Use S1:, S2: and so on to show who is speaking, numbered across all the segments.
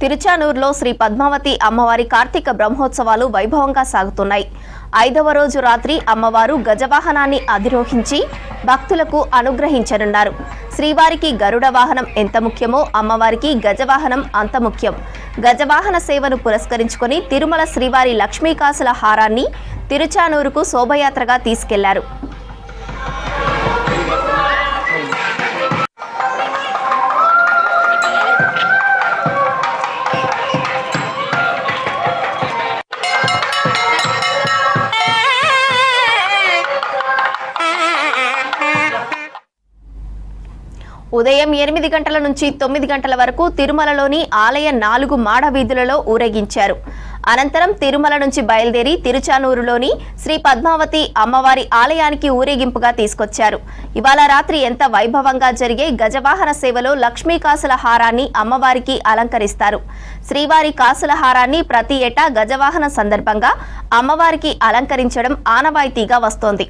S1: తిరుచానూరులో శ్రీ పద్మావతి అమ్మవారి కార్తీక బ్రహ్మోత్సవాలు వైభవంగా సాగుతున్నాయి. 5వ రోజు రాత్రి అమ్మవారు గజవాహనాన్ని అధిరోహించి భక్తులకు అనుగ్రహించనున్నారు. శ్రీవారికి గరుడ వాహనం ఎంత ముఖ్యమో అమ్మవారికి గజవాహనం అంత ముఖ్యం. గజవాహన సేవను పురస్కరించుకొని తిరుమల శ్రీవారి లక్ష్మీకాసుల హారాన్ని తిరుచానూరుకు శోభయాత్రగా తీసుకెళ్లారు. ఉదయం 8 గంటల నుంచి 9 గంటల వరకు తిరుమలలోని ఆలయ 4 మాడ వీధులలో ఊరేగించారు. అనంతరం తిరుమల నుంచి బయలుదేరి తిరుచానూరులోని శ్రీ పద్మావతి అమ్మవారి ఆలయానికి ఊరేగింపుగా తీసుకొచ్చారు. ఇవాళ రాత్రి ఎంత వైభవంగా జరిగే గజవాహన సేవలో లక్ష్మీ కాసుల హారాన్ని అమ్మవారికి అలంకరిస్తారు. శ్రీవారి కాసుల హారాన్ని ప్రతి ఏటా గజవాహన సందర్భంగా అమ్మవారికి అలంకరించడం ఆనవాయితీగా వస్తోంది.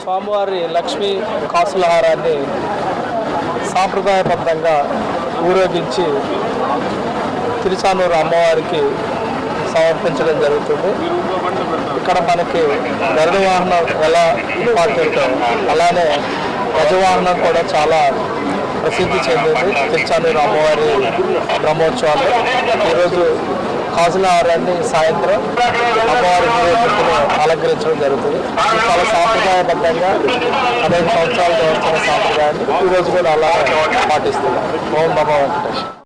S2: స్వామివారి లక్ష్మీ కాసుల హారాన్ని సాంప్రదాయబద్ధంగా ఊరేగించి తిరుచానూరు అమ్మవారికి సమర్పించడం జరుగుతుంది. ఇక్కడ మనకి గరుడ వాహనం ఎలా ఇంపార్టెంట్ అలానే గజవాహనం కూడా చాలా ప్రసిద్ధి చెందింది. తిరుచానూరు అమ్మవారి బ్రహ్మోత్సవాలు ఈరోజు కాసుల హారాన్ని సాయంత్రం అమ్మవారి అలంకరించడం జరుగుతుంది. చాలా సాంప్రదాయబద్ధంగా అనేక సంవత్సరాలుగా వచ్చిన సాంప్రదాయాన్ని ఈరోజు కూడా అలా పాటిస్తున్నాం. ఓం నమో వెంకటేశ్వర.